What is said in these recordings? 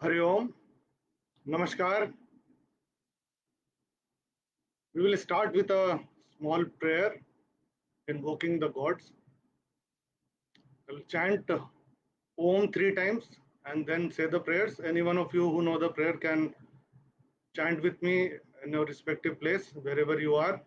Hari Om, Namaskar. We will start with a small prayer invoking the gods. I'll chant Om 3 times and then say the prayers. Any one of you who know the prayer can chant with me in your respective place, wherever you are.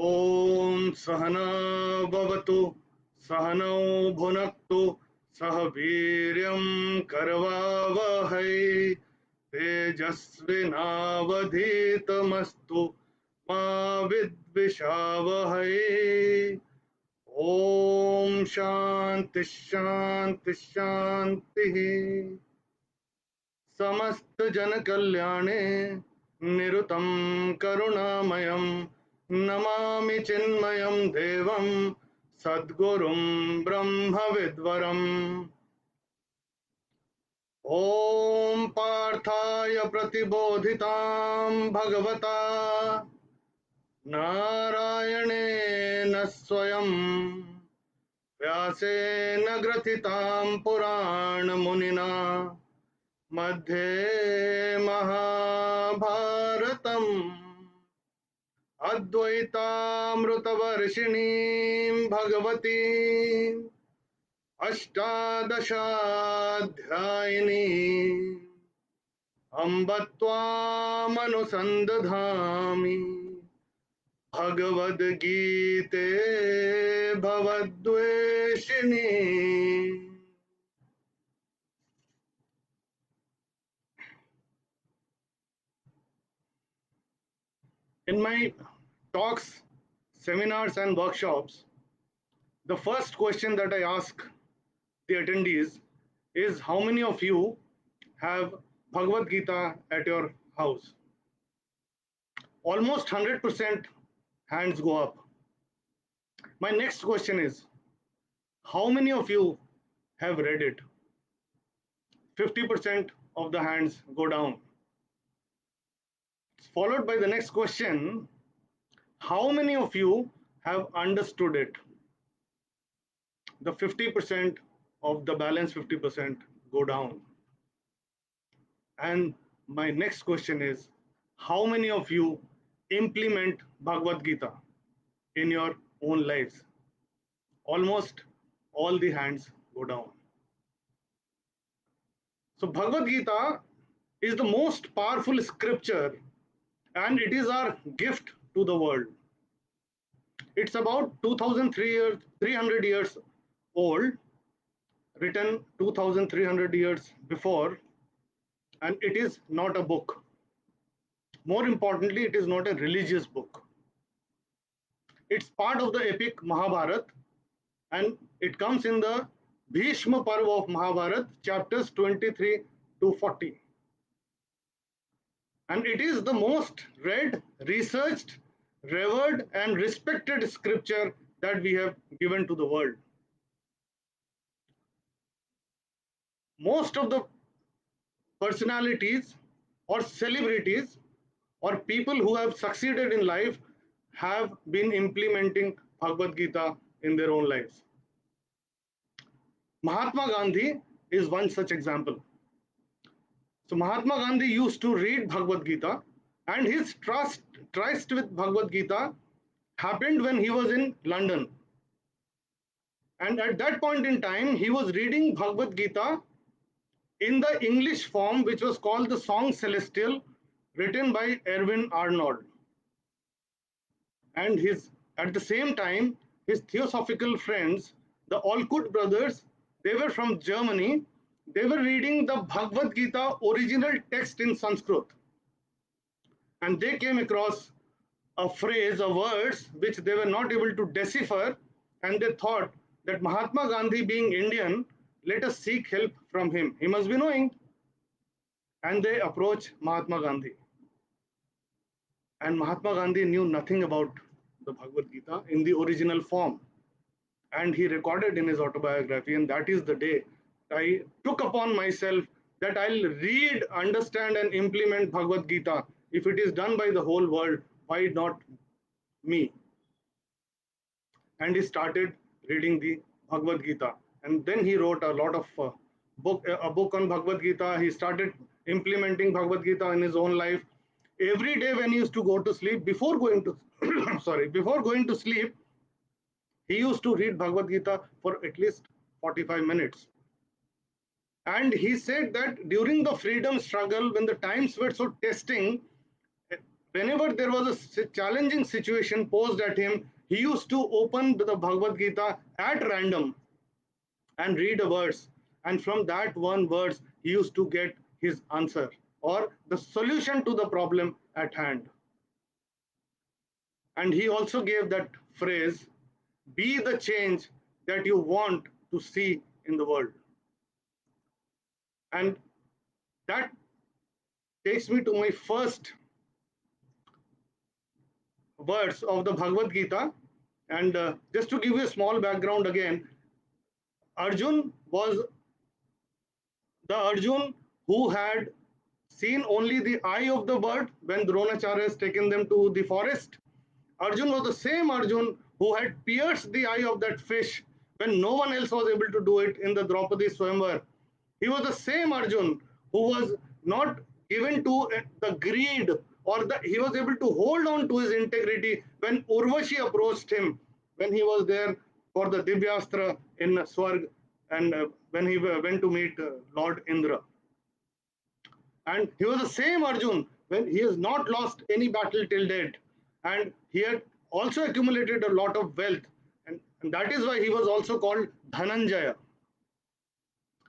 ॐ सहना भवतु सहनौ भुनक्तु सह वीर्यं करवावहै तेजस्विनावधीतमस्तु मा विद्विषावहै ॐ शान्ति शान्ति शान्तिः समस्त जन कल्याणे निरुतं करुणामयं नमामि चिन्मयं देवं सद्गुरुं ब्रह्मविद्वरम् ॐ पार्थाय प्रतिबोधितां भगवता नारायणेन स्वयं व्यासेन ग्रथितां पुराणमुनिना मध्ये महाभारतम् अद्वैतामृतवर्षिणीं भगवतीम् अष्टादशाध्यायिनी अम्ब त्वामनुसन्दधामि भगवद्गीते भवद्वेषिणी. In my talks, seminars, and workshops, the first question that I ask the attendees is how many of you have Bhagavad Gita at your house? Almost 100% hands go up. My next question is how many of you have read it? 50% of the hands go down. Followed by the next question, how many of you have understood it? The 50% of the balance 50% go down. And my next question is, how many of you implement Bhagavad Gita in your own lives? Almost all the hands go down. So Bhagavad Gita is the most powerful scripture and it is our gift to the world. It's about 2300 years old, written 2300 years before, and it is not a book. More importantly, it is not a religious book. It's part of the epic Mahabharata, and it comes in the Bhishma Parva of Mahabharata, chapters 23 to 40. And it is the most read, researched, revered, and respected scripture that we have given to the world. most of the personalities or celebrities or people who have succeeded in life have been implementing Bhagavad Gita in their own lives. Mahatma Gandhi is one such example. So Mahatma Gandhi used to read Bhagavad Gita, and his tryst with Bhagavad Gita happened when he was in London. And at that point in time, he was reading Bhagavad Gita in the English form, which was called the Song Celestial, written by Erwin Arnold. And at the same time, his theosophical friends, the Olkut brothers, they were from Germany. They were reading the Bhagavad Gita original text in Sanskrit. And they came across a phrase, a words, which they were not able to decipher. And they thought that Mahatma Gandhi, being Indian, let us seek help from him. He must be knowing. And they approached Mahatma Gandhi. And Mahatma Gandhi knew nothing about the Bhagavad Gita in the original form. And he recorded in his autobiography, and that is the day I took upon myself that I'll read, understand, and implement Bhagavad Gita. If it is done by the whole world, why not me? And he started reading the Bhagavad Gita. And then he wrote a lot of a book on Bhagavad Gita. He started implementing Bhagavad Gita in his own life. Every day when he used to go to sleep, before going to before going to sleep, he used to read Bhagavad Gita for at least 45 minutes. And he said that during the freedom struggle, when the times were so testing, whenever there was a challenging situation posed at him, he used to open the Bhagavad Gita at random and read a verse. And from that one verse, he used to get his answer or the solution to the problem at hand. And he also gave that phrase, be the change that you want to see in the world. And that takes me to my first verse of the Bhagavad Gita. And just to give you a small background again, Arjun was the Arjun who had seen only the eye of the bird when Dronacharya has taken them to the forest. Arjun was the same Arjun who had pierced the eye of that fish when no one else was able to do it in the Draupadi Swayamvar. He was the same Arjun who was not given to the greed, or he was able to hold on to his integrity when Urvashi approached him when he was there for the Divyastra in Swarg, and when he went to meet Lord Indra. And he was the same Arjun when he has not lost any battle till date. And he had also accumulated a lot of wealth. And that is why he was also called Dhananjaya.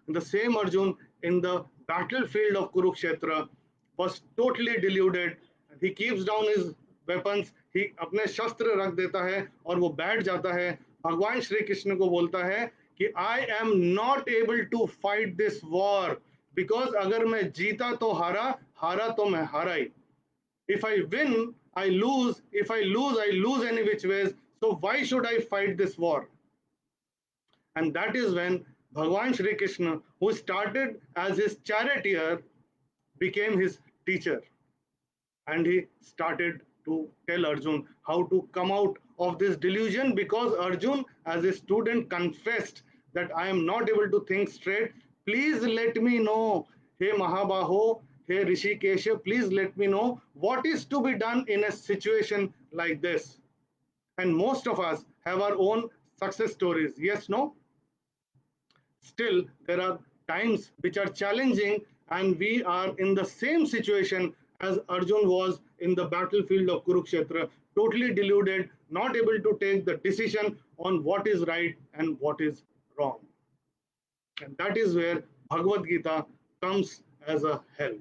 The same Arjun in the battlefield of Kurukshetra was totally deluded. He keeps down his weapons, he अपने शस्त्र रख देता है और वो बैठ जाता है. भगवान श्री कृष्ण को बोलता है कि I am not able to fight this war because अगर मैं जीता तो हारा, हारा तो मैं हारा ही. If I win, I lose. If I lose, I lose any which ways. So why should I fight this war? And that is when Bhagwan Shri Krishna, who started as his charioteer, became his teacher. And he started to tell Arjun how to come out of this delusion, because Arjun, as a student, confessed that I am not able to think straight. Please let me know, hey Mahabaho, hey Rishikesha, please let me know what is to be done in a situation like this. And most of us have our own success stories. Yes, no? Still, there are times which are challenging, and we are in the same situation as Arjun was in the battlefield of Kurukshetra, totally deluded, not able to take the decision on what is right and what is wrong. And that is where Bhagavad Gita comes as a help.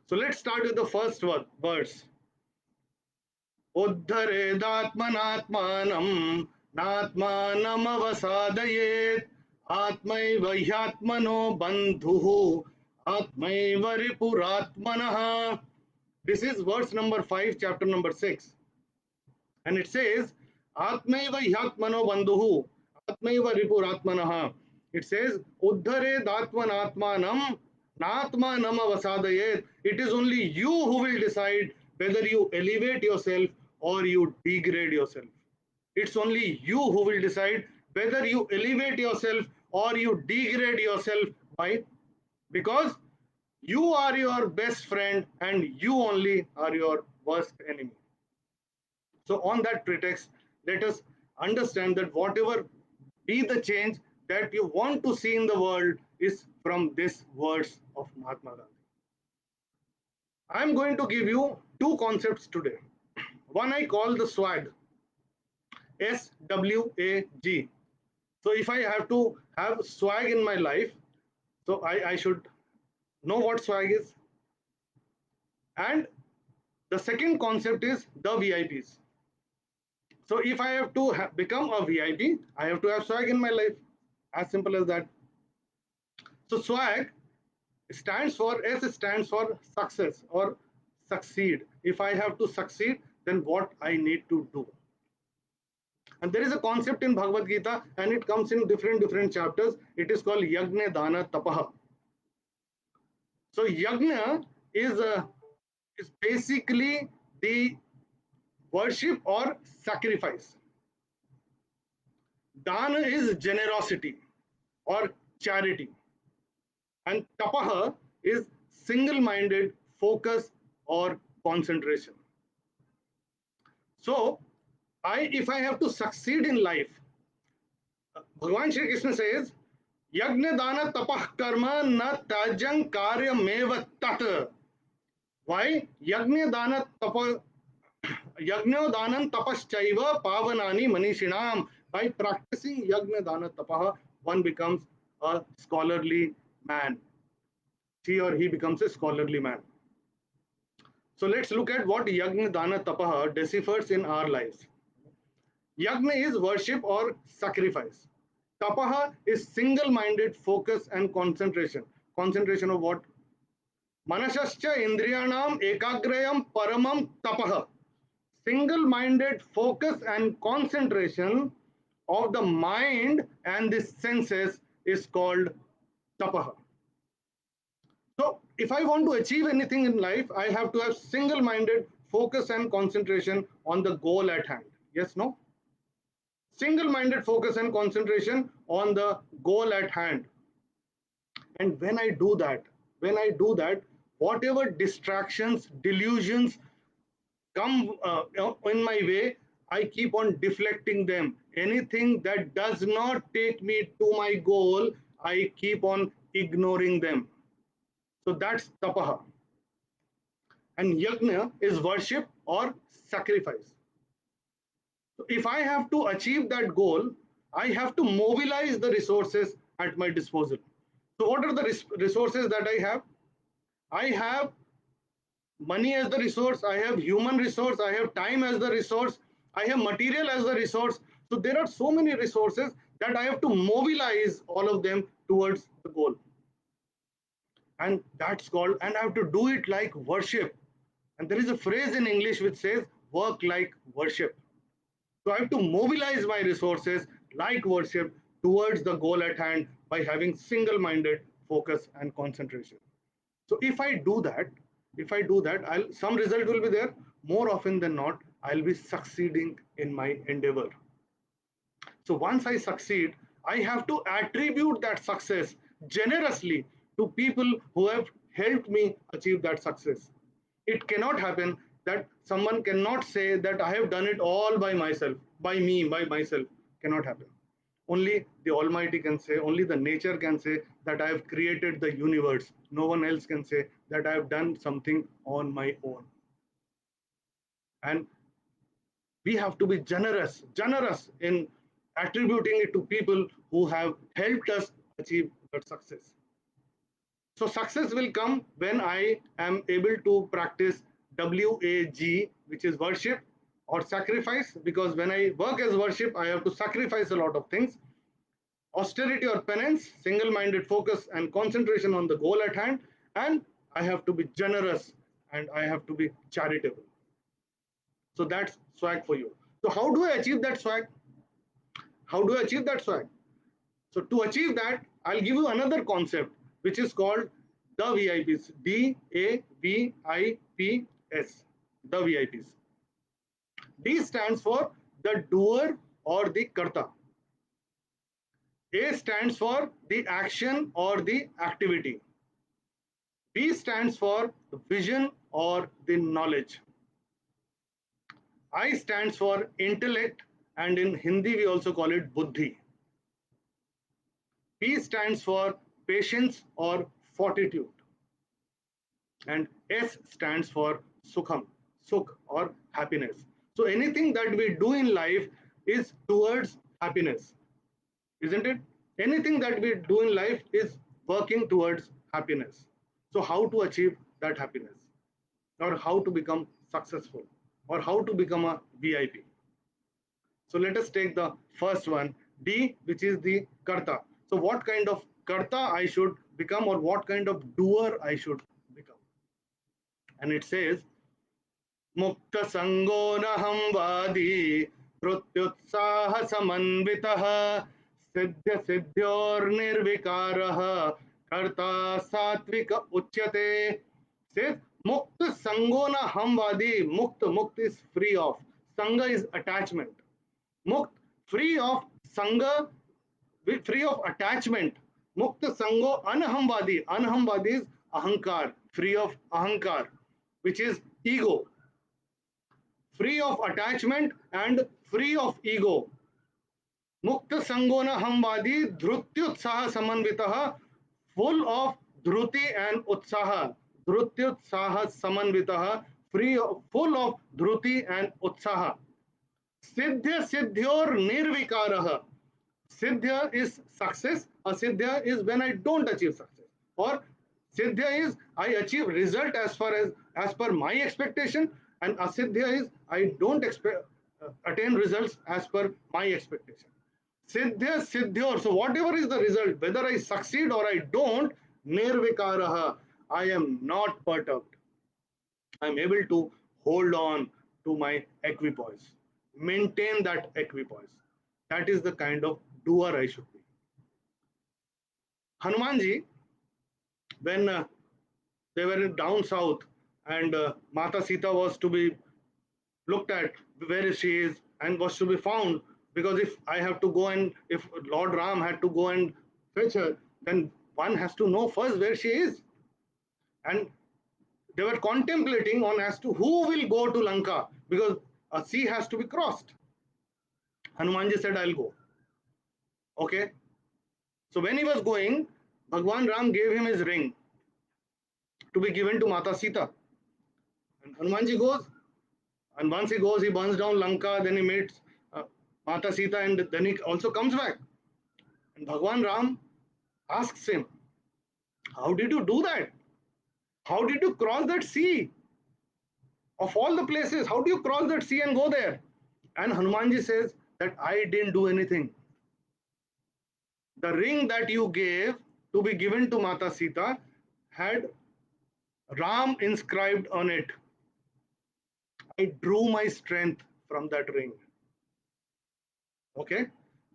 So let's start with the first verse. Uddharedatmanatmanam natmanam avasadayet atmaiva hyatmano bandhuhu atmaiva ripuratmanah. This is verse number 5, chapter number 6. And it says, Atmaiva hyatmano bandhuhu atmaiva ripuratmanah. It says, Uddhare Datmanatmanam Natmanam Avasadayet. It is only you who will decide whether you elevate yourself or you degrade yourself. It's only you who will decide whether you elevate yourself or you degrade yourself. Why? Because you are your best friend and you only are your worst enemy. So, on that pretext, let us understand that whatever be the change that you want to see in the world is from these words of Mahatma Gandhi. I am going to give you two concepts today. One I call the swag, SWAG. So, if I have to have swag in my life, so I should know what swag is. And the second concept is the VIPs. So if I have to become a VIP, I have to have swag in my life. As simple as that. So swag stands for, S stands for success or succeed. If I have to succeed, then what I need to do. And there is a concept in Bhagavad Gita and it comes in different chapters. It is called Yagna Dana Tapaha. So Yagna is basically the worship or sacrifice. Dana is generosity or charity. And tapaha is single-minded focus or concentration. So, if I have to succeed in life, Bhagavan Shri Krishna says, Yagna dana tapah karma na tajang karya meva tat. Why? Yagna dana tapah Yagna danan tapaschaiva pavanani manishinam. By practicing Yagna dana tapaha, one becomes a scholarly man. She or he becomes a scholarly man. So let's look at what Yagna Dana Tapaha deciphers in our lives. Yagna is worship or sacrifice. Tapaha is single-minded focus and concentration. Concentration of what? Manasascha indriyanam ekagrayam paramam tapaha. Single-minded focus and concentration of the mind and the senses is called tapaha. So if I want to achieve anything in life, I have to have single-minded focus and concentration on the goal at hand. Yes, no? Single-minded focus and concentration on the goal at hand. And when I do that, whatever distractions, delusions come in my way, I keep on deflecting them. Anything that does not take me to my goal, I keep on ignoring them. So that's tapaha. And yagna is worship or sacrifice. So if I have to achieve that goal, I have to mobilize the resources at my disposal. So what are the resources that I have? I have money as the resource, I have human resource, I have time as the resource, I have material as the resource. So there are so many resources that I have to mobilize all of them towards the goal. And that's called, and I have to do it like worship. And there is a phrase in English which says, work like worship. So I have to mobilize my resources like worship towards the goal at hand by having single-minded focus and concentration. So if I do that, some result will be there. More often than not, I'll be succeeding in my endeavor. So once I succeed, I have to attribute that success generously to people who have helped me achieve that success. It cannot happen that someone cannot say that I have done it all by myself, by myself. Cannot happen. Only the Almighty can say, only the nature can say that I have created the universe. No one else can say that I have done something on my own. And we have to be generous in attributing it to people who have helped us achieve that success. So success will come when I am able to practice WAG, which is worship or sacrifice, because when I work as worship, I have to sacrifice a lot of things. Austerity or penance, single-minded focus and concentration on the goal at hand, and I have to be generous and I have to be charitable. So that's swag for you. So how do I achieve that swag? How do I achieve that swag? So to achieve that, I'll give you another concept which is called the VIPs. DAVIPS. The VIPs. D stands for the doer or the karta. A stands for the action or the activity. B stands for the vision or the knowledge. I stands for intellect, and in Hindi we also call it buddhi. P stands for patience or fortitude. And S stands for sukham, sukh or happiness. So anything that we do in life is towards happiness, isn't it? Anything that we do in life is working towards happiness. So how to achieve that happiness, or how to become successful, or how to become a VIP? So let us take the first one, D, which is the karta. So what kind of karta I should become, or what kind of doer I should become? And it says, Mukta sango naham vadi Prutyutsaha samanvitaha Siddhya siddhyor nirvikaraha Karta satvika uchyate. Says Mukta sango naham vadi. Mukta is free of. Sangha is attachment. Mukt, free of sangha, free of attachment. Mukta sango anhamvadi. Anhamvadi is ahankar, free of ahankar, which is ego. Free of attachment and free of ego. Mukta sangona hamvadi dhrutyutsaha samanvitaha, full of dhruti and utsaha. Dhrutyutsaha samanvitaha, full of dhruti and utsaha. Siddhya siddhyor nirvikaraha. Siddhya is success. Asiddhya is when I don't achieve success. Or Siddhya is I achieve result as per my expectation, and Asiddhya is I don't attain results as per my expectation. Siddhya siddhyor. So whatever is the result, whether I succeed or I don't, nirvikaraha. I am not perturbed. I am able to hold on to my equipoise, maintain that equipoise. That is the kind of doer I should be. Hanumanji, when they were down south and Mata Sita was to be looked at where she is and was to be found, because if I have to go and if Lord Ram had to go and fetch her, then one has to know first where she is. And they were contemplating on as to who will go to Lanka, because a sea has to be crossed. Hanumanji said, I'll go. Okay. So when he was going, Bhagwan Ram gave him his ring to be given to Mata Sita. And Hanumanji goes, and once he goes, he burns down Lanka, then he meets Mata Sita, and then he also comes back. And Bhagwan Ram asks him, how did you do that? How did you cross that sea? Of all the places, how do you cross that sea and go there? And Hanumanji says that I didn't do anything. The ring that you gave to be given to Mata Sita had Ram inscribed on it. I drew my strength from that ring. Okay,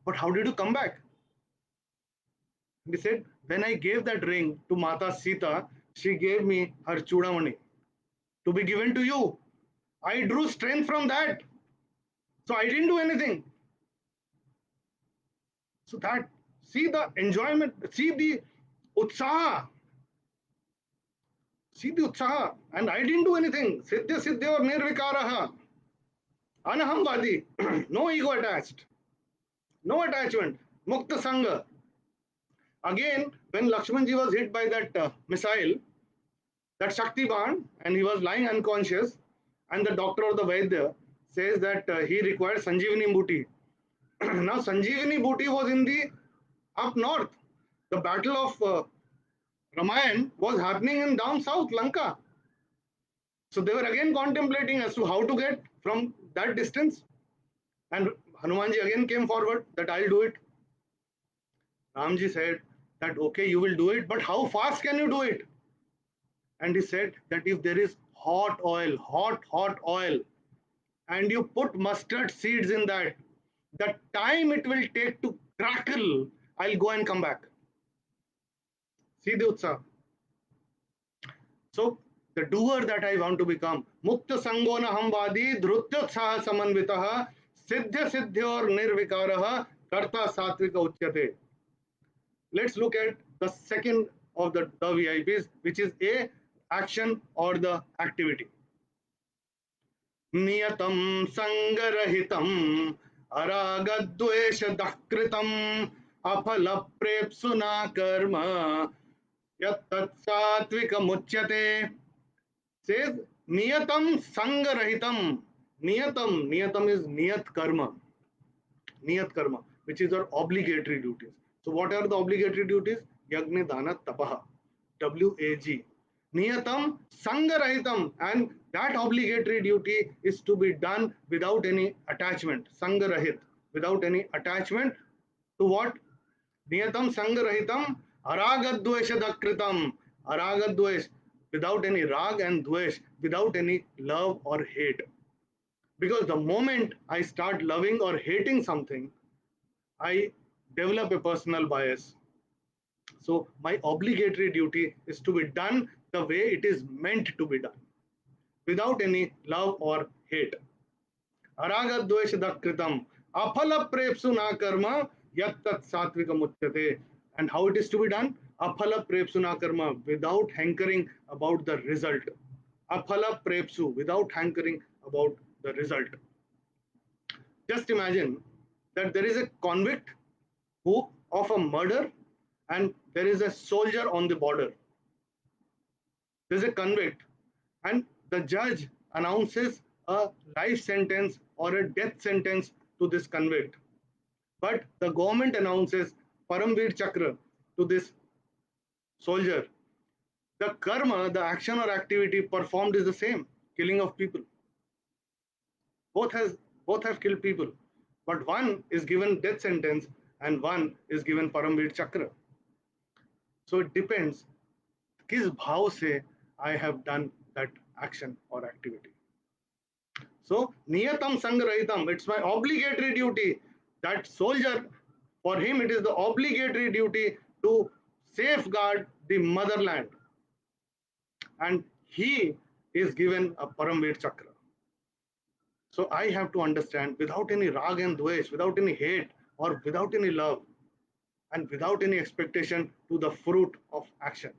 but how did you come back? He said, when I gave that ring to Mata Sita, she gave me her Chudamani to be given to you. I drew strength from that. So I didn't do anything. So that, see the enjoyment, see the utsaha. See the utsaha. And I didn't do anything. Siddhya siddhya or nirvikaraha. Anahamvadi. No ego attached. No attachment. Mukta sangha. Again, when Lakshmanji was hit by that missile, that Shakti Ban, and he was lying unconscious, and the doctor or the Vaidya says that he required Sanjeevani Booty. Now, Sanjeevani Booty was in the up north. The battle of Ramayan was happening in down south, Lanka. So they were again contemplating as to how to get from that distance. And Hanumanji again came forward that I'll do it. Ramji said that, okay, you will do it, but how fast can you do it? And he said that if there is hot oil, and you put mustard seeds in that, the time it will take to crackle, I'll go and come back. See the utsaha. So the doer that I want to become, Mukta Sangona Hamvadi, Dhrutyotsaha Samanvitaha, Siddhya Siddhyor Nirvikaraha, Karta Satvika Uchyate. Let's look at the second of the VIPs, which is a action or the activity. Niyatam Sangarahitam Aragadvesha Dakritam Aphala Prepsuna Karma Yat Satvika Muchyate. Says niyatam sangarahitam. Niyatam is niyat karma, which is our obligatory duties. So what are the obligatory duties? Yagni dana tapaha, WAG. Niyatam sangarahitam, and that obligatory duty is to be done without any attachment. Sangarahit, without any attachment to what? Niyatam sangarahitam aragadvesha dakritam. Aragadvesh, without any rag and dvesh, without any love or hate. Because the moment I start loving or hating something, I develop a personal bias. So my obligatory duty is to be done the way it is meant to be done, without any love or hate. Aragadvesha dakritam aphala prepsu na karma yattat satvika mutyate. And how it is to be done? Aphala prepsu na karma, without hankering about the result. Aphala prepsu, without hankering about the result. Just imagine that there is a convict who of a murder, and there is a soldier on the border. There is a convict, and the judge announces a life sentence or a death sentence to this convict. But the government announces Paramveer Chakra to this soldier. The karma, the action or activity performed is the same, killing of people. Both have killed people, but one is given death sentence and one is given Paramveer Chakra. So it depends किस भाव से I have done that action or activity. So niyatam sangrahitam, it's my obligatory duty. That soldier, for him it is the obligatory duty to safeguard the motherland, and he is given a Paramveer Chakra. So I have to understand, without any rag and dvesh, without any hate or without any love, and without any expectation to the fruit of action.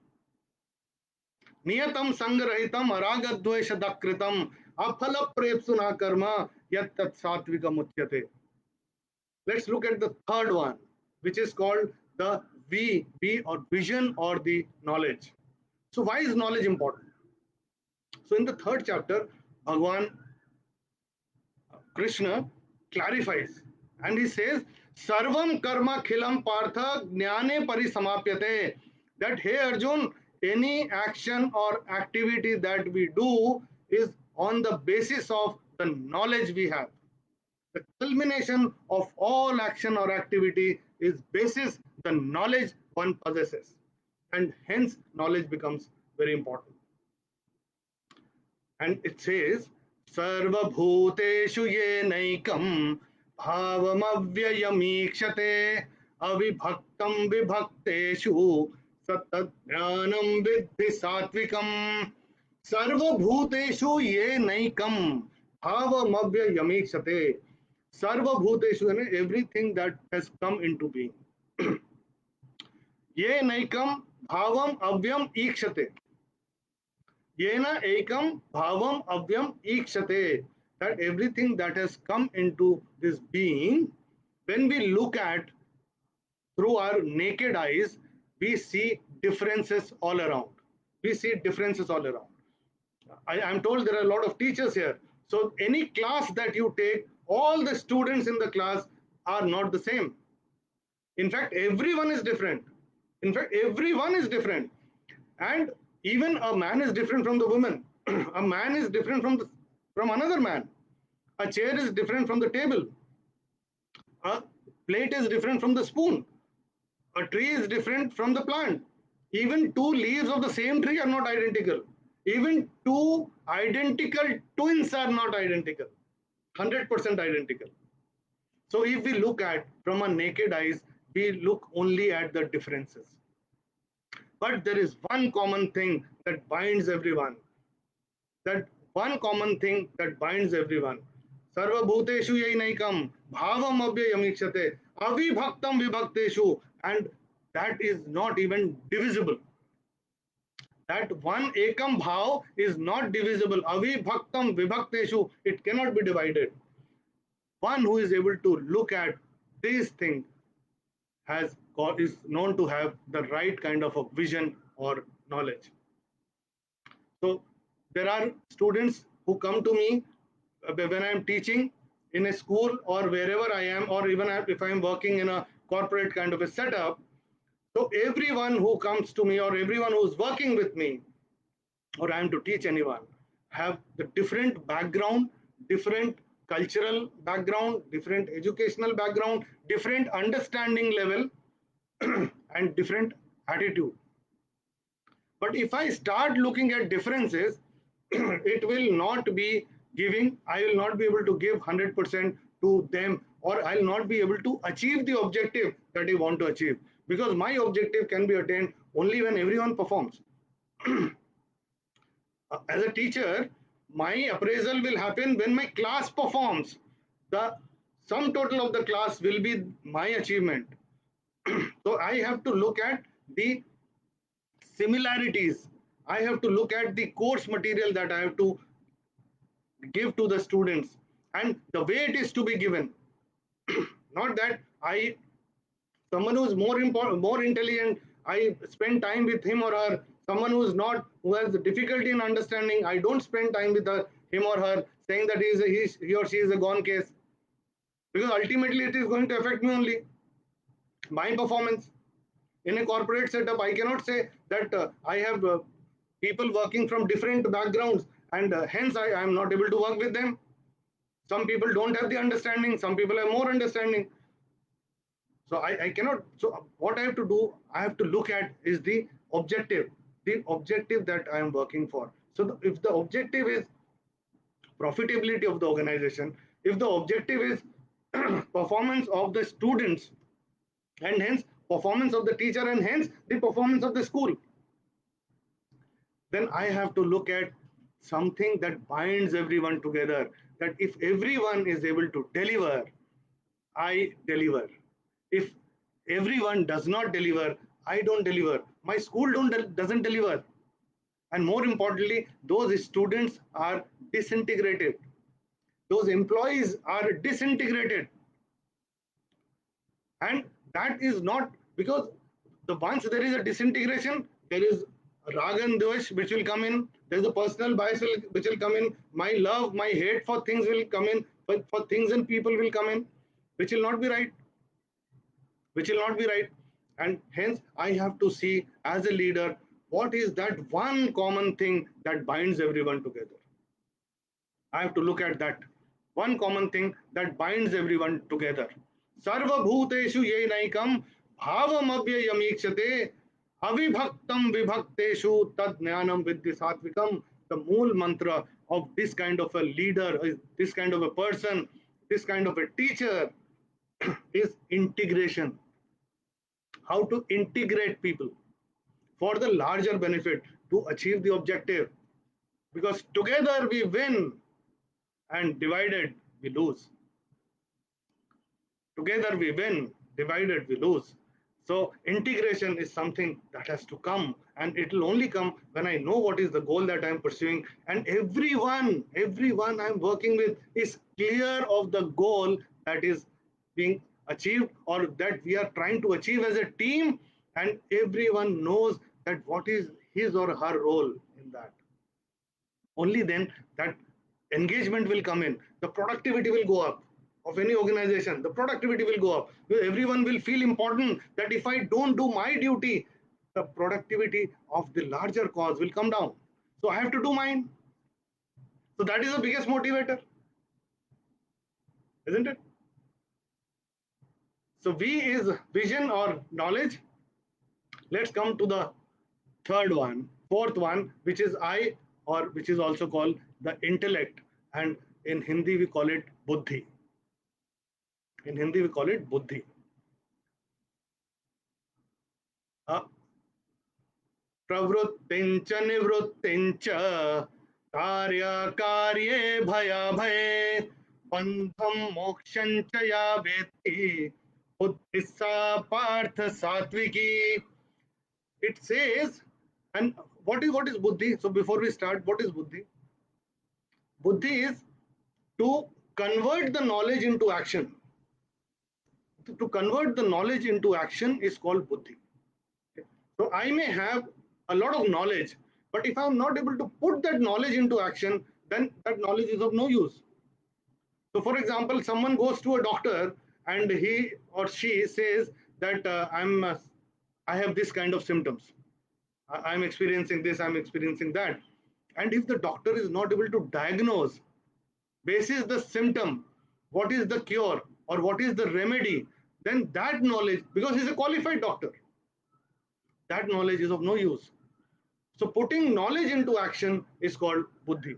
Niyatam sangarahitam aragadvesha dakritam aphala prepsuna karma yat tat satvika mutyate. Let's look at the third one, which is called the V or vision or the knowledge. So why is knowledge important? So in the third chapter, Bhagwan Krishna clarifies, and he says, Sarvam karma khilam partha jnane parisamapyate. That, hey Arjun, any action or activity that we do is on the basis of the knowledge we have. The culmination of all action or activity is basis the knowledge one possesses, and hence knowledge becomes very important. And it says, Sarvabhuteshu yenaikam bhavamavyayamikshate avibhaktam vibhakteshu satadjnanam vidhi satvikam. Sarvabhuteshu yenaikam bhavamavyayamikshate. Sarvabhuteshu, everything that has come into being. Yenaikam bhavam avyam ikshate. Yena ekam bhavam avyam ikshate. That everything that has come into this being, when we look at through our naked eyes, we see differences all around. We see differences all around. I'm told there are a lot of teachers here. So any class that you take, all the students in the class are not the same. In fact, everyone is different. And even a man is different from the woman. A man is different from another man. A chair is different from the table. A plate is different from the spoon. A tree is different from the plant. Even two leaves of the same tree are not identical. Even two identical twins are not identical. 100% identical. So if we look at from our naked eyes, we look only at the differences. But there is one common thing that binds everyone. That one common thing that binds everyone. Sarvabhuteshu yainaikam bhavam abhyayamikshate avibhaktam vibhakteshu, and that is not even divisible. That one ekam bhav is not divisible. Avibhaktam vibhakteshu, it cannot be divided. One who is able to look at these things has is known to have the right kind of a vision or knowledge. So there are students who come to me when I am teaching in a school or wherever I am, or even if I am working in a corporate kind of a setup. So everyone who comes to me or everyone who is working with me, or I am to teach anyone, have the different background, different cultural background, different educational background, different understanding level, and different attitude. But if I start looking at differences, it will not be giving, I will not be able to give 100% to them, or I'll not be able to achieve the objective that I want to achieve, because my objective can be attained only when everyone performs. As a teacher, my appraisal will happen when my class performs. The sum total of the class will be my achievement. So I have to look at the similarities. I have to look at the course material that I have to give to the students and the way it is to be given. Not that I, someone who is more important, more intelligent, I spend time with him or her. Someone who is not, who has difficulty in understanding, I don't spend time with him or her, saying that he or she is a gone case, because ultimately it is going to affect me only, my performance. In a corporate setup, I cannot say that I have people working from different backgrounds, and hence I am not able to work with them. Some people don't have the understanding, some people have more understanding. So I cannot, so what I have to do, I have to look at is the objective that I am working for. So if the objective is profitability of the organization, if the objective is performance of the students, and hence performance of the teacher, and hence the performance of the school, then I have to look at something that binds everyone together. That if everyone is able to deliver, I deliver. If everyone does not deliver, I don't deliver. My school doesn't deliver. And more importantly, those students are disintegrated. Those employees are disintegrated. And that is not because the once there is a disintegration, there is rag and dvesh which will come in. There's a personal bias which will come in. My love, my hate for things will come in. For things and people will come in, which will not be right. Which will not be right. And hence, I have to see as a leader what is that one common thing that binds everyone together. I have to look at that one common thing that binds everyone together. Sarva bhuteshu ye naikam bhavam avyayamikshate avibhaktam vibhakteshu tad jnanam vidhi satvikam. The mool mantra of this kind of a leader, this kind of a person, this kind of a teacher is integration. How to integrate people for the larger benefit to achieve the objective. Because together we win and divided we lose. Together we win, divided we lose. So integration is something that has to come, and it will only come when I know what is the goal that I'm pursuing, and everyone I'm working with is clear of the goal that is being achieved or that we are trying to achieve as a team, and everyone knows that what is his or her role in that. Only then that engagement will come in, the productivity will go up of any organization, the productivity will go up. Everyone will feel important that if I don't do my duty, the productivity of the larger cause will come down. So I have to do mine. So that is the biggest motivator, isn't it? So V is vision or knowledge. Let's come to the third one, fourth one, which is I, or which is also called the intellect, and in Hindi we call it buddhi. In Hindi we call it buddhi. uh, प्रवृत्तिंच निवृत्तिंच कार्ये भयाभये बंधम मोक्षं च या वेत्ति बुद्धिः सा पार्थ सात्विकी. It says, and what is buddhi? So before we start, what is buddhi? Buddhi is to convert the knowledge into action. To convert the knowledge into action is called buddhi. Okay. So I may have a lot of knowledge, but if I'm not able to put that knowledge into action, then that knowledge is of no use. So, for example, someone goes to a doctor and he or she says that I have this kind of symptoms. I'm experiencing this, I'm experiencing that. And if the doctor is not able to diagnose, basis the symptom, what is the cure or what is the remedy, then that knowledge, because he's a qualified doctor, that knowledge is of no use. So putting knowledge into action is called buddhi.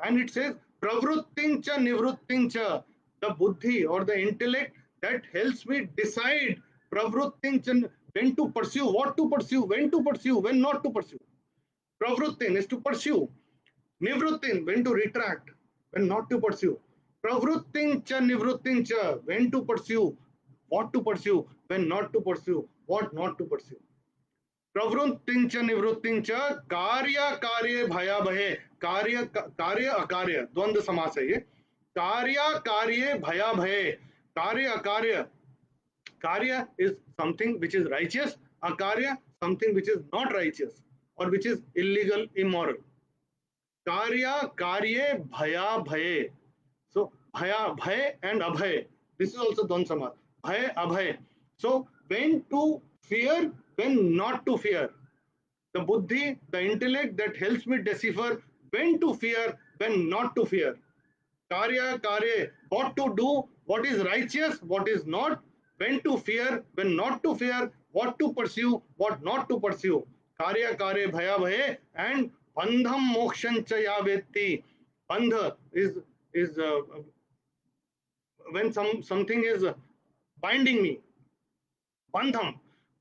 And it says pravrittincha nivrittincha, the buddhi or the intellect that helps me decide pravrittincha, when to pursue, what to pursue, when not to pursue. Pravrittin is to pursue. Nivrittin, when to retract, when not to pursue. Pravrittincha nivrittincha, when to pursue, what to pursue, when not to pursue, what not to pursue. प्रवृत्तिंच निवृत्तिंच कार्य कार्य भया भये, कार्य कार्य अकार्य द्वंद्व समास है ये. कार्य कार्य भया भये, कार्य अकार्य. Karya is something which is righteous, akarya something which is not righteous or which is illegal, immoral. Karya karye bhaya bhaye. So bhaya bhay and abhay. This is also dvand bhay abhay. So when to fear, when not to fear. The buddhi, the intellect that helps me decipher when to fear, when not to fear. Karya, karya, what to do, what is righteous, what is not, when to fear, when not to fear, what to pursue, what not to pursue. Karya, karya, bhaya, bhaye, and bandham mokshan cha ya vetti. Bandha is when something is binding me. Bandham,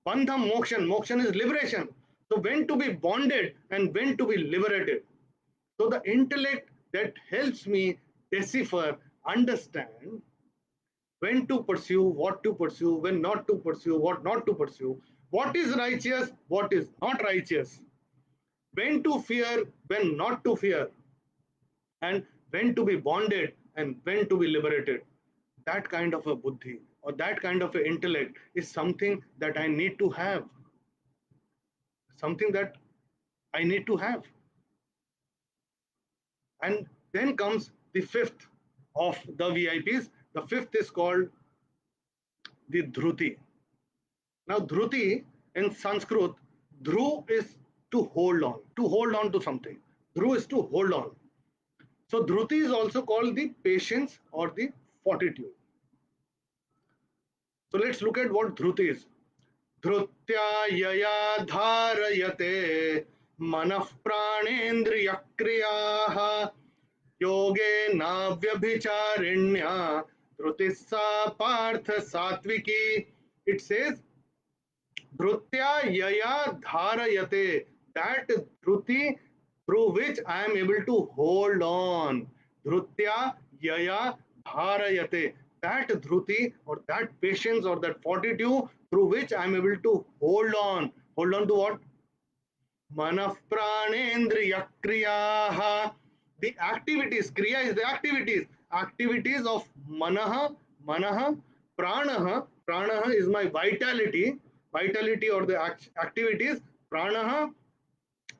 bandham mokshan, mokshan is liberation. So when to be bonded and when to be liberated. So the intellect that helps me decipher, understand when to pursue, what to pursue, when not to pursue, what not to pursue, what is righteous, what is not righteous, when to fear, when not to fear, and when to be bonded and when to be liberated. That kind of a buddhi or that kind of an intellect is something that I need to have, something that I need to have. And then comes the fifth of the VIPs. The fifth is called the Dhruti. Now, Dhruti in Sanskrit, Dhru is to hold on to something. Dhru is to hold on. So, Dhruti is also called the patience or the fortitude. So, let's look at what Dhruti is. Dhrutya yaya dharayate manah pranendriya kriyaha योगे नाव्यभिचारिण्या धृतिस्सा पार्थ सात्विकी. It says dhrutya yaya dharayate, that dhruti through which I am able to hold on. Dhrutya yaya dharayate, that dhruti or that patience or that fortitude through which I am able to hold on. Hold on to what? Manah pranendriya kriyaha, the activities. Kriya is the activities of manah, pranaha is my vitality or the activities. Pranaha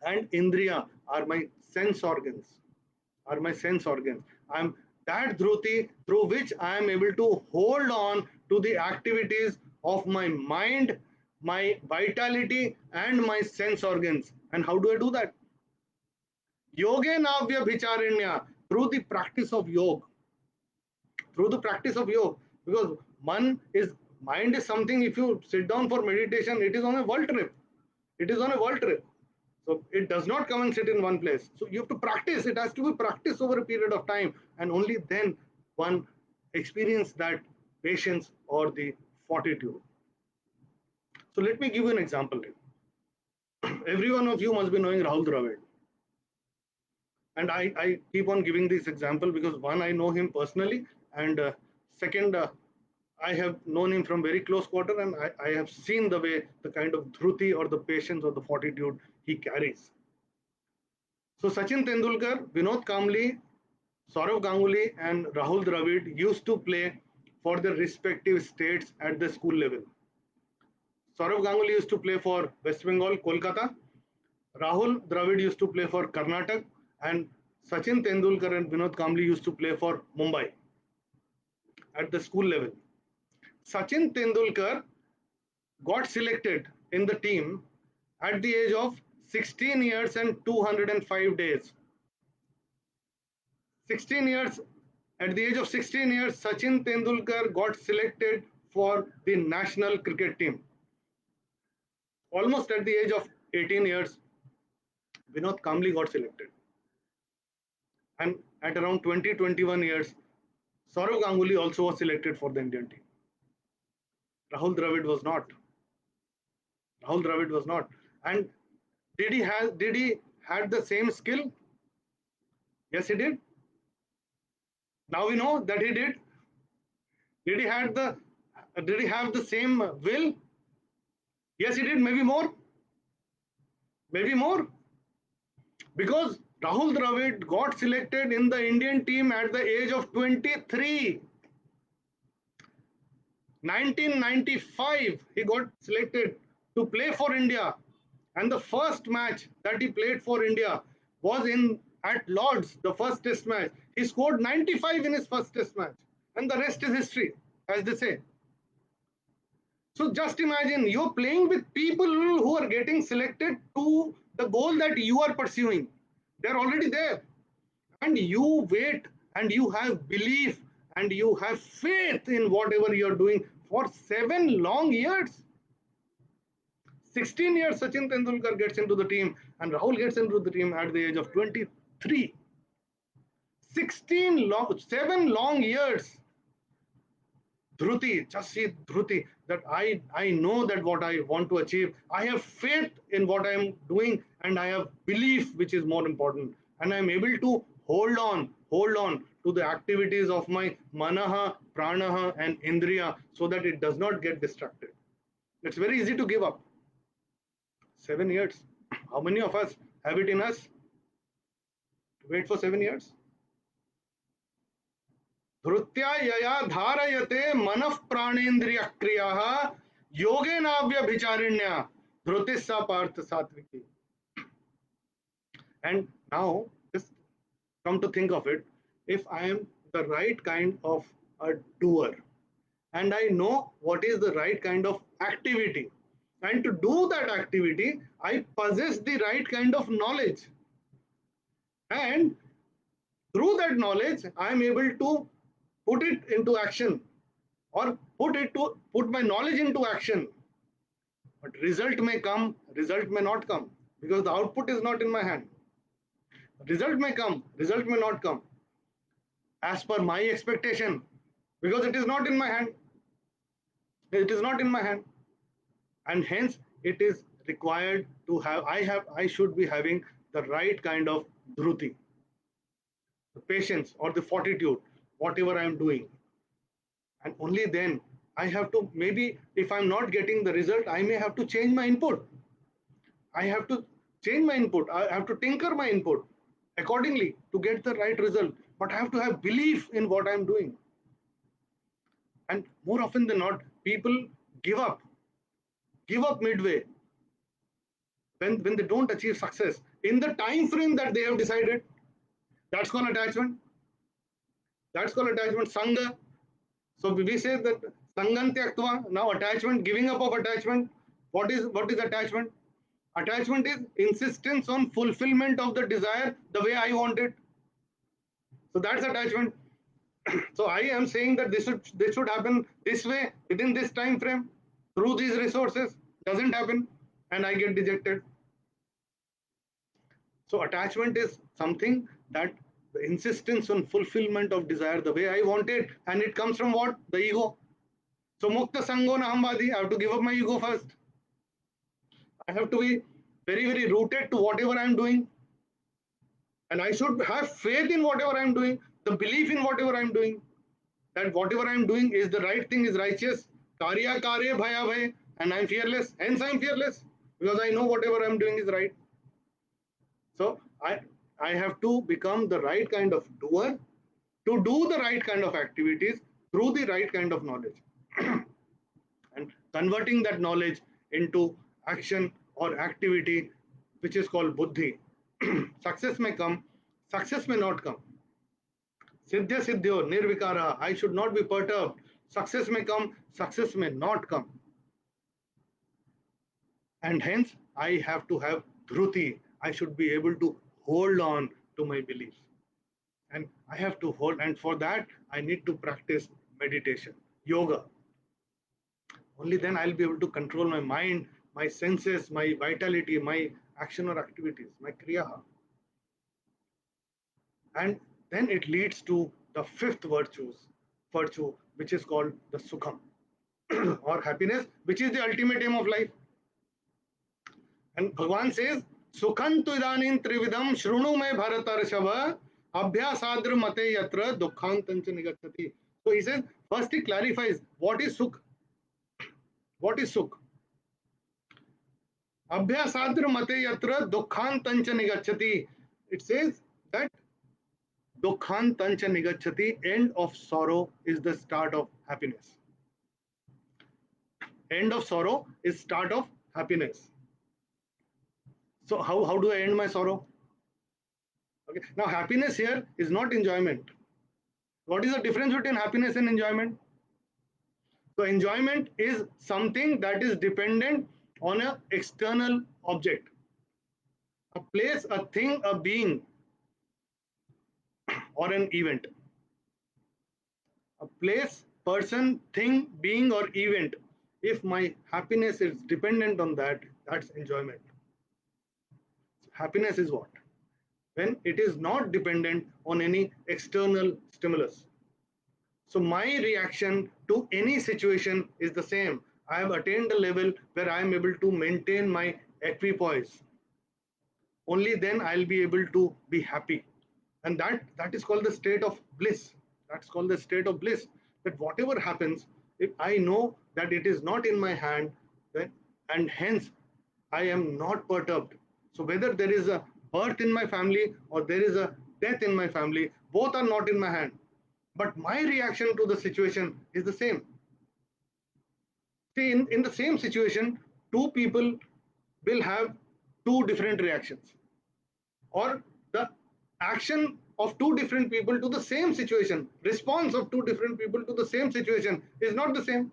and indriya are my sense organs, I'm that dhruti through which I am able to hold on to the activities of my mind, my vitality, and my sense organs. And how do I do that? Yogenavya Bhicharinya, through the practice of yoga. Through the practice of yoga. Because mind is something, if you sit down for meditation, it is on a world trip. It is on a world trip. So it does not come and sit in one place. So you have to practice. It has to be practiced over a period of time. And only then one experience that patience or the fortitude. So let me give you an example. Every one of you must be knowing Rahul Dravid. And I keep on giving this example because one, I know him personally, and second, I have known him from very close quarter, and I have seen the way, the kind of dhruti or the patience or the fortitude he carries. So Sachin Tendulkar, Vinod Kamli, Saurav Ganguly, and Rahul Dravid used to play for their respective states at the school level. Saurav Ganguly used to play for West Bengal, Kolkata. Rahul Dravid used to play for Karnataka, and Sachin Tendulkar and Vinod Kamli used to play for Mumbai at the school level. Sachin Tendulkar got selected in the team at the age of 16 years and 205 days. 16 years, at the age of 16 years, Sachin Tendulkar got selected for the national cricket team. Almost at the age of 18 years, Vinod Kamli got selected. And at around 20-21 years, Saurav Ganguly also was selected for the Indian team. Rahul Dravid was not. Rahul Dravid was not. And did he had the same skill? Yes, he did. Now we know that he did. Did he have the same will? Yes, he did. Maybe more. Maybe more. Because Rahul Dravid got selected in the Indian team at the age of 23. 1995, he got selected to play for India. And the first match that he played for India was at Lords, the first test match. He scored 95 in his first test match. And the rest is history, as they say. So just imagine, you're playing with people who are getting selected to the goal that you are pursuing. They're already there. And you wait and you have belief and you have faith in whatever you're doing for 7 long years. 16 years Sachin Tendulkar gets into the team and Rahul gets into the team at the age of 23. 7 long years. Dhruti, just see Dhruti, that I know that what I want to achieve. I have faith in what I am doing and I have belief, which is more important. And I am able to hold on to the activities of my manaha, pranaha and indriya so that it does not get distracted. It's very easy to give up. 7 years. How many of us have it in us to wait for 7 years? धृत्या यया धारयते मनः प्राणेन्द्रिय क्रियाः योगेनाव्यभिचारिण्या धृतिस्सा पार्थ सात्विकी. And now just come to think of it, if I am the right kind of a doer and I know what is the right kind of activity, and to do that activity I possess the right kind of knowledge, and through that knowledge I am able to put it into action or put my knowledge into action. But result may come, result may not come because the output is not in my hand. Result may come, result may not come as per my expectation because it is not in my hand. It is not in my hand. And hence it is required to have, I should be having the right kind of dhruti, the patience or the fortitude, whatever I am doing. And only then I have to, maybe if I'm not getting the result, I may have to change my input. I have to change my input. I have to tinker my input accordingly to get the right result. But I have to have belief in what I'm doing. And more often than not, people give up midway when they don't achieve success in the time frame that they have decided. That's called attachment. That's called attachment. Sangha. So we say that Sangam Tyaktva, now attachment, giving up of attachment. What is attachment? Attachment is insistence on fulfillment of the desire the way I want it. So that's attachment. So I am saying that this should happen this way within this time frame through these resources. Doesn't happen and I get dejected. So attachment is something that the insistence on fulfillment of desire the way I want it, and it comes from what? The ego. So mukta sango na hambadi, I have to give up my ego first. I have to be very, very rooted to whatever I'm doing. And I should have faith in whatever I'm doing, the belief in whatever I'm doing, that whatever I'm doing is the right thing, is righteous. Karya karya bhaya bhay, and I'm fearless. Hence I'm fearless because I know whatever I'm doing is right. So I have to become the right kind of doer to do the right kind of activities through the right kind of knowledge. And converting that knowledge into action or activity, which is called buddhi. Success may come, success may not come. Siddhya siddhyo nirvikara. I should not be perturbed. Success may come, success may not come. And hence, I have to have dhruti. I should be able to hold on to my beliefs. And I have to hold, and for that, I need to practice meditation, yoga. Only then I'll be able to control my mind, my senses, my vitality, my action or activities, my kriya. And then it leads to the fifth virtue, which is called the sukham or happiness, which is the ultimate aim of life. And Bhagwan says, Sukhantu idanin trividam shrunu me bharatarshava abhyasadra mate yatra dukkhantancha nigachati. So he says, first he clarifies what is sukh. What is sukh? Abhyasadra mate yatra dukkhantancha nigachati. It says that dukkhantancha nigachati, end of sorrow is the start of happiness. End of sorrow is start of happiness. So how do I end my sorrow? Okay. Now happiness here is not enjoyment. What is the difference between happiness and enjoyment? So enjoyment is something that is dependent on an external object, a place, a thing, a being, or an event. A place, person, thing, being, or event. If my happiness is dependent on that, that's enjoyment. Happiness is what? When it is not dependent on any external stimulus. So my reaction to any situation is the same. I have attained a level where I am able to maintain my equipoise. Only then I'll be able to be happy. And that is called the state of bliss. That's called the state of bliss. That whatever happens, if I know that it is not in my hand, then, and hence I am not perturbed. So whether there is a birth in my family or there is a death in my family, both are not in my hand. But my reaction to the situation is the same. See, in the same situation, two people will have two different reactions. Or the action of two different people to the same situation, response of two different people to the same situation is not the same.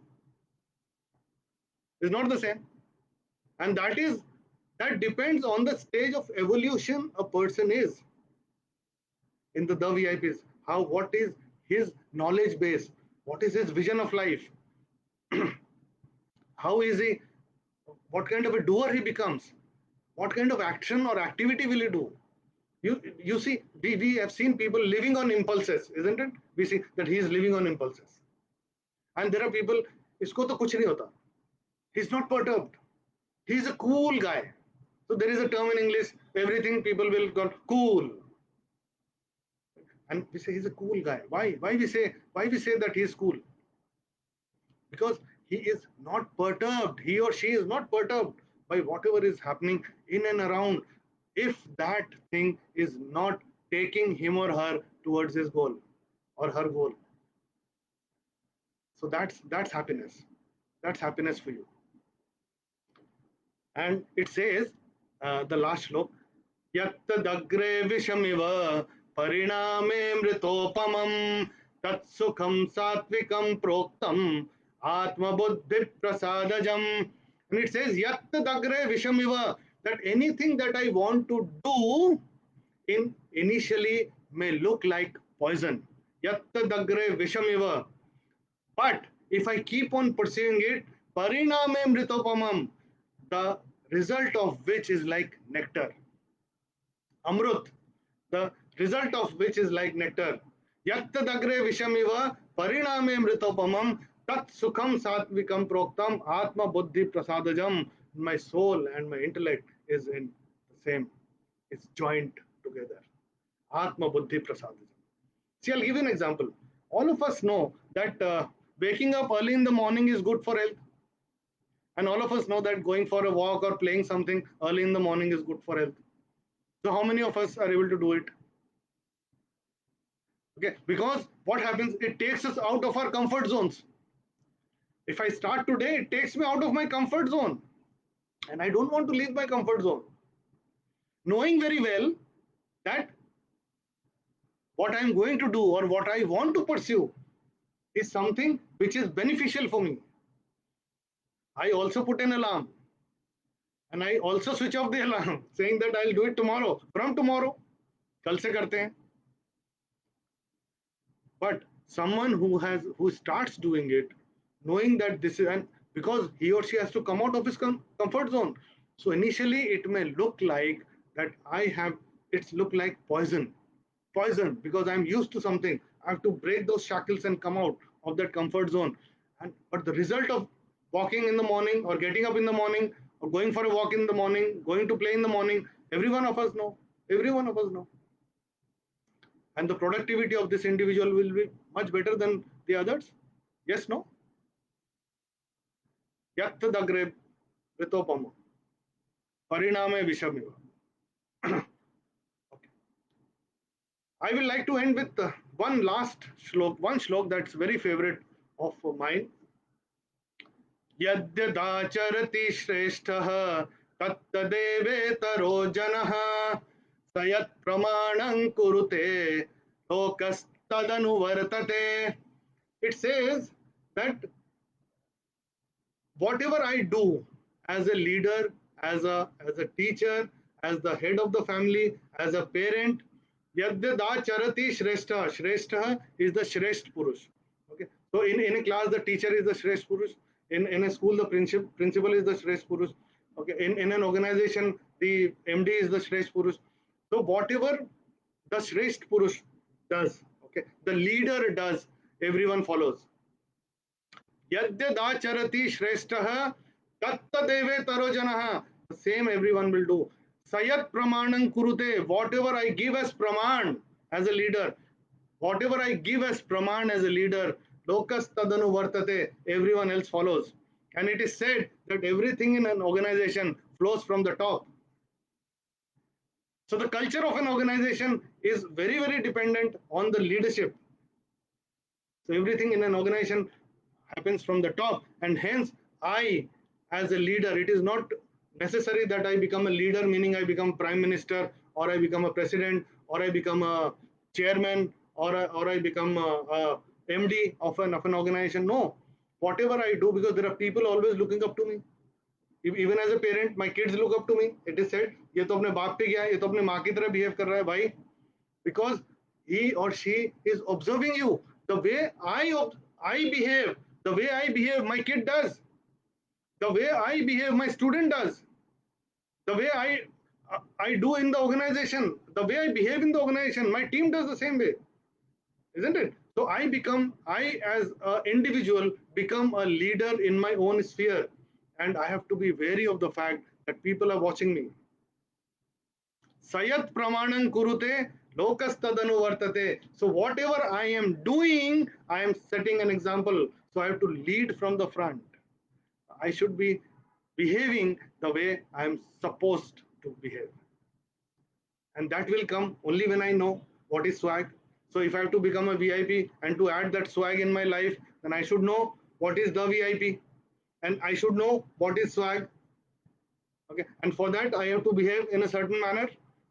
Is not the same. And that depends on the stage of evolution a person is. In the VIPs, what is his knowledge base? What is his vision of life? How is he? What kind of a doer he becomes? What kind of action or activity will he do? You see, we have seen people living on impulses, isn't it? We see that he is living on impulses. And there are people, isko to kuch nahi hota. He's not perturbed. He's a cool guy. So there is a term in English, everything people will call cool. And we say he's a cool guy. Why we say that he is cool? Because he is not perturbed. He or she is not perturbed by whatever is happening in and around, if that thing is not taking him or her towards his goal or her goal. So that's happiness. That's happiness for you. And it says, the last shlok, yattadagre vishamiva pariname mritopamam tatsukham satvikam proktam atma buddhi prasadajam. And it says, yattadagre vishamiva, that anything that I want to do initially may look like poison. Yattadagre vishamiva. But if I keep on pursuing it, pariname mritopamam, the result of which is like nectar. Amrut, the result of which is like nectar. Yattadagre vishamiva pariname mritopamam tat sukham satvikam proktam atma buddhi prasadajam. my soul and my intellect is in the same, it's joined together. Atma Buddhi Prasadam. See, I'll give you an example. All of us know that waking up early in the morning is good for health. And all of us know that going for a walk or playing something early in the morning is good for health. So, how many of us are able to do it? Okay, because what happens, it takes us out of our comfort zones. If I start today, it takes me out of my comfort zone. And I don't want to leave my comfort zone. Knowing very well that what I'm going to do or what I want to pursue is something which is beneficial for me. I also put an alarm and I also switch off the alarm saying that I'll do it tomorrow. From tomorrow, कल से करते हैं. But someone who starts doing it, knowing that this is, and because he or she has to come out of his comfort zone. So initially it may look like that I have, it's look like poison because I'm used to something. I have to break those shackles and come out of that comfort zone. And but the result of walking in the morning or getting up in the morning or going for a walk in the morning, going to play in the morning, every one of us know. Every one of us know. And the productivity of this individual will be much better than the others. Yes, no? Yat dagre pritopamo. Pariname vishamiva. Okay. I will like to end with one last shlok, one shlok that's very favorite of mine. Yadyadacharati shrestha tattadevetaro janah sayat pramanam kurute lokastadanu vartate. It says that whatever I do as a leader, as a teacher, as the head of the family, as a parent, yadyada charati shrestha. Shrestha is the shresth purush. Okay. So in a class, the teacher is the shresth purush. In a school, the principal is the shresth purush. Okay. In an organization, the MD is the shresth purush. So whatever the shresth purush does, okay, the leader does, everyone follows. Yadyadacharati shrestha tattadevetaro janah. The same everyone will do. Sayat pramanam kurute. Whatever I give as praman as a leader, whatever I give as praman as a leader, lokas tadanu vartate. Everyone else follows. And it is said that everything in an organization flows from the top. So the culture of an organization is very, very dependent on the leadership. So everything in an organization happens from the top, and hence I, as a leader, it is not necessary that I become a leader, meaning I become prime minister, or I become a president, or I become a chairman, or I become a MD of an organization. No, whatever I do, because there are people always looking up to me. Even as a parent, my kids look up to me. It is said, ये तो अपने बाप पे गया है, ये तो अपने माँ की तरह behave कर रहा है भाई, because he or she is observing you. The way I behave, the way I behave, my kid does. The way I behave, my student does. The way I do in the organization, the way I behave in the organization, my team does the same way, isn't it? So I as an individual become a leader in my own sphere, and I have to be wary of the fact that people are watching me. Sayat pramanam kurute lokastadanu vartate. So whatever I am doing, I am setting an example. So I have to lead from the front. I should be behaving the way I am supposed to behave. And that will come only when I know what is swag. So if I have to become a VIP and to add that swag in my life, then I should know what is the VIP and I should know what is swag. Okay, and for that I have to behave in a certain manner.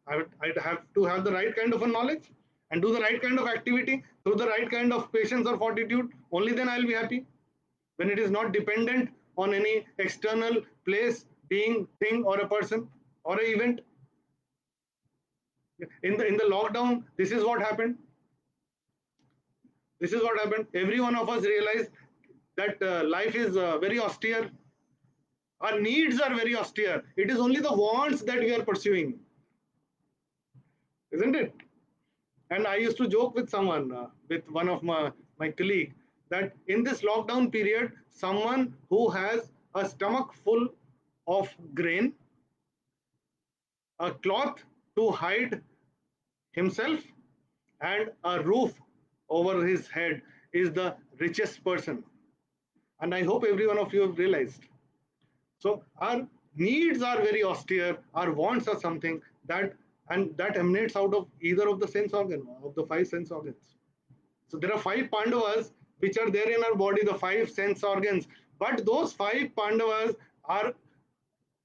I'd have to have the right kind of a knowledge and do the right kind of activity through the right kind of patience or fortitude. Only then I'll be happy. When it is not dependent on any external place, being, thing, or a person or an event. In the lockdown, this is what happened. This is what happened. Every one of us realized that life is very austere. Our needs are very austere. It is only the wants that we are pursuing, isn't it? And I used to joke with someone, with one of my colleague, that in this lockdown period, someone who has a stomach full of grain, a cloth to hide himself, and a roof over his head is the richest person. And I hope every one of you have realized. So our needs are very austere, our wants are something that, and that emanates out of either of the sense organ, of the five sense organs. So there are five Pandavas which are there in our body, the five sense organs. But those five Pandavas are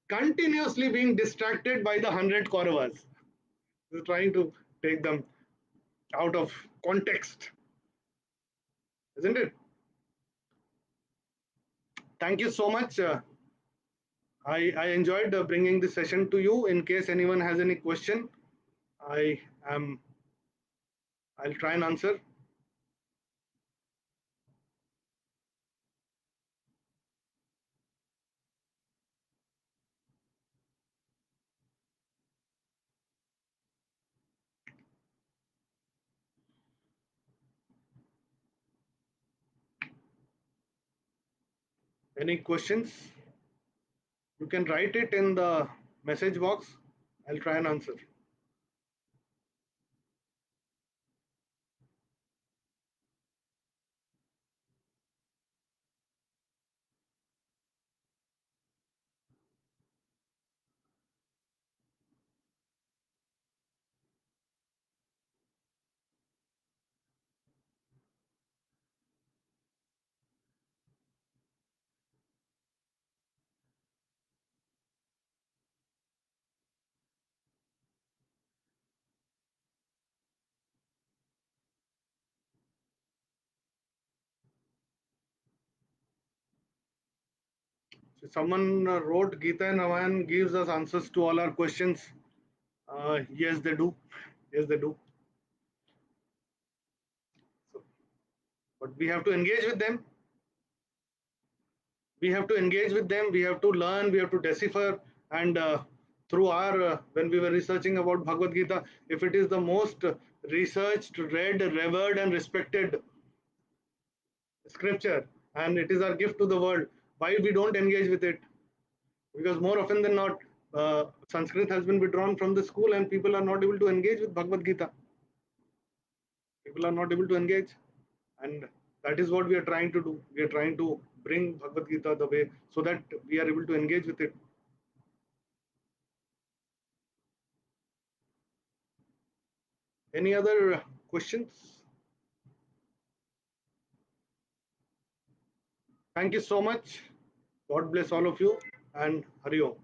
continuously being distracted by the 100 Kauravas. We're trying to take them out of context, isn't it? Thank you so much. I enjoyed bringing this session to you. In case anyone has any question, I am. I'll try and answer. Any questions? You can write it in the message box. I'll try and answer. So someone wrote Gita and Ramayana gives us answers to all our questions. Yes, they do. Yes, they do. So, but we have to engage with them. We have to engage with them. We have to learn. We have to decipher. And through our, when we were researching about Bhagavad Gita, if it is the most researched, read, revered, and respected scripture, and it is our gift to the world, why we don't engage with it? Because more often than not, Sanskrit has been withdrawn from the school, and people are not able to engage with Bhagavad Gita. People are not able to engage, and that is what we are trying to do. We are trying to bring Bhagavad Gita the way, so that we are able to engage with it. Any other questions? Thank you so much. God bless all of you, and Hari Om.